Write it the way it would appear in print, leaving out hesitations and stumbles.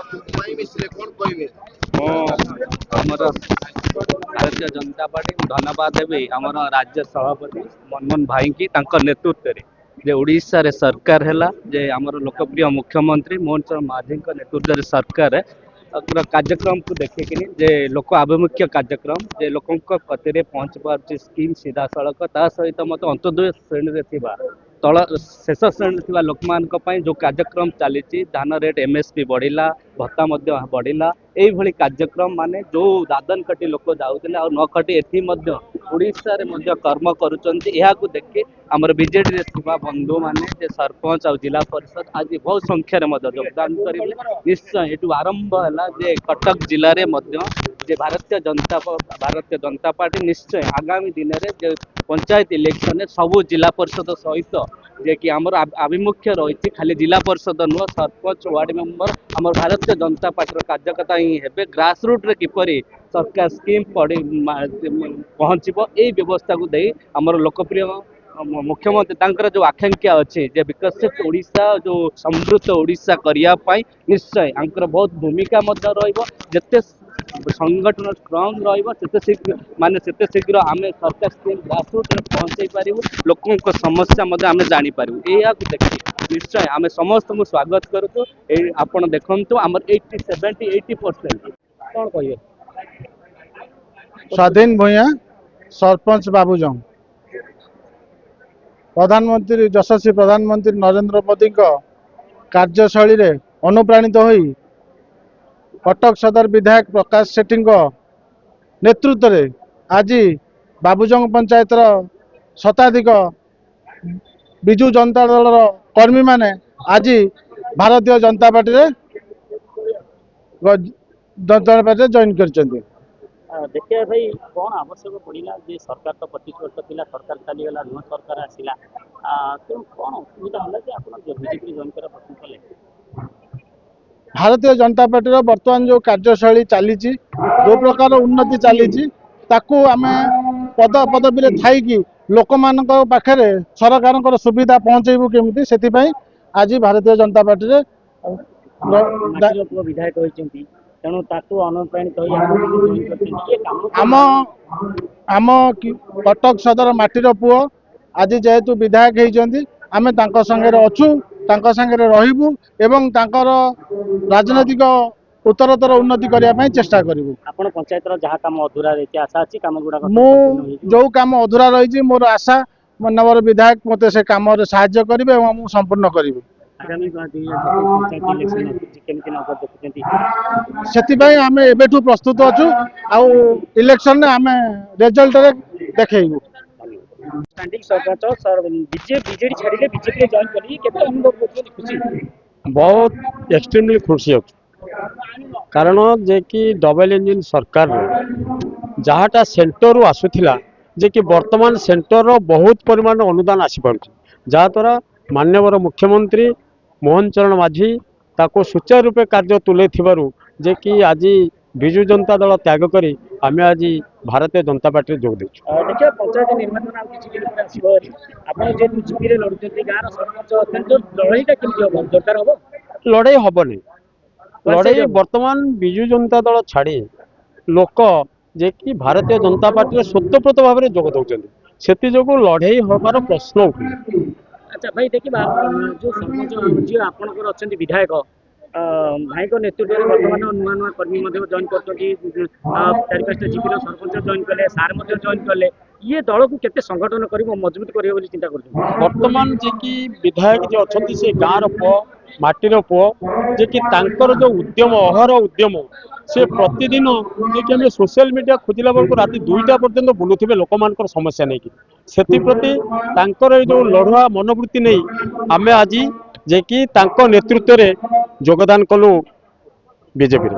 आमर भारतीय जनता पार्टी धन्यवाद देवी आमर राज्य सभापति मनमोहन भाई की नेतृत्व रे जे उड़ीसा रे सरकार है जे आमर लोकप्रिय मुख्यमंत्री मोहन चरण माझी नेतृत्व रे सरकार है कार्यक्रम को देखिए जे लोक आभिमुख्य कार्यक्रम जे लोकों कति पहुँच पार्टी स्कीम सीधा सड़क ता सहित मत अंत्योदय श्रेणी तल शेष श्रेणी लोक मान जो कार्यक्रम चली धान रेट एमएसपी बढ़ला भत्ता बढ़ला यही कार्यक्रम माने जो दादन कटी लोक जाऊले न कटी एथि उड़ीसा रे कर्म करुँच देखिए आमर बीजेडी रे बंधु माने सरपंच और जिला परिषद आज बहुत संख्यार योगदान करेंगे निश्चय ये आरंभ है कटक जिले में भारतीय जनता पार्टी निश्चय आगामी दिन में पंचायत इलेक्शन सबू जिला परिषद सहित जे कि आमर आभिमुख्य रही खाली जिला परिषद नुह सरपंच वार्ड मेंबर आमर भारतीय जनता पार्टी कार्यकर्ता ही है ग्रास रूट रे किपरि सरकार स्कीम पहुँचब यही व्यवस्था को दे आमर लोकप्रिय मुख्यमंत्री तांकर जो आकांक्षा अच्छे जे विकसित ओडिशा जो समृद्ध ओडिशा करने निश्चय आंकर बहुत भूमिका जिते संगठन स्ट्रंग रीघ्र माने शीघ्र आम सरकार स्कीम ग्रासरूट पहुँचे पारू लोक समस्या आम जापर यह देखिए निश्चय आम समस्त को स्वागत करूँ आप देखु आम 70-80% कौन कहे स्वाधीन भूया सरपंच बाबूजंग प्रधानमंत्री यशस्वी प्रधानमंत्री नरेंद्र मोदी कार्यशैली रे अनुप्राणित होई कटक सदर विधायक प्रकाश सेठी नेतृत्व रे आज बाबूजंग पंचायत शताधिक विजु जनता दल कर्मी माने आज भारतीय जनता पार्टी रे जॉइन कर देखिए भाई कौन आवश्यक पड़ा जे सरकार तो 25 वर्ष थी सरकार चलीगला नुह सरकार आसला तेणु कौन असुविधा है कि आप बीजेपी जॉइन कर पसंद कले भारतीय जनता पार्टी बर्तमान जो कार्यशैली चली जो प्रकार उन्नति चली ताकू आम पद पदवी थी लोक मान पाखे सरकार सुविधा पहुँचेबू केमी से आज भारतीय जनता पार्टी विधायक होती तेणु ताकू अनुप्राणित आम आम कटक सदर माटीर पुओ आज जेहेतु विधायक होती आम संगे अच्छू संगे रहबू एवं राजनैतिक उत्तरोत्तर उन्नति करने चेष्टा करूँ आपण पंचायत जहाँ कम अधूरा रही आशा अच्छी कम गुड़ा जो कम अधूरा रही मोर आशा मोर विधायक मत से कम साहाय्य करेंगे मुझे संपूर्ण करी आगामी पंचायत से आम एबेठू प्रस्तुत अच्छु आउ इलेक्शन आम रिजल्ट देखू स्टैंडिंग सरपंच सर बीजेडी छाड़िले बीजेपी जॉइन करी केते अनुभव करछन खुशी बहुत एक्सट्रीमली खुशी अच्छु कारण जे कि डबल इंजिन सरकार जहाँटा सेंटर आसूला जे कि वर्तमान सेंटर बहुत परिमाण अनुदान आसी पारुछि जहाँद्वारा माननीय मुख्यमंत्री मोहन चरण माझी ताको सुचारू रूपे कार्य तुले जे कि आज विजु जनता दल त्याग करी आम आज भारतीय जनता पार्टी जोग देछु देखिए पंचायत निर्वाचन आ किछि दिन पर आसीबो आपण जे बीजेपी रे लड़ुछथि गार सरपंच अत्यंत लड़ाईटा केमति हो जोरदार हो लड़ाई हबनी लड़ाई वर्तमान विजु जनता दल छाड़ी लोक जे कि भारतीय जनता पार्टी स्वतःप्रत भाव में जोग दौरान से लड़ाई हबार प्रश्न उठे अच्छा भाई देखिए जो सरपंच जी आपंकर अच्छा विधायक भाई को नेतृत्व में बर्तमान नुआ नुआ कर्मी जॉइन कर 4-5टा जीपी सरपंच जॉइन कले सार जॉइन कले ये दल को केते संगठन कर मजबूत कर चिंता कर वर्तमान जे कि विधायक जो अच्छा से गाँव पुओ माटीर पुओ जे कि तांकर जो उद्यम अहर उद्यम से प्रतिदिन जे कि हमें सोशल मीडिया खोजिला बेलू राति 2टा पर्यंत बुलूथे लोक मान समस्या नहीं कि से जो लड़ुआ मनोवृत्ति नहीं आम आज जे कि नेतृत्व रे योगदान कलु बीजेपी।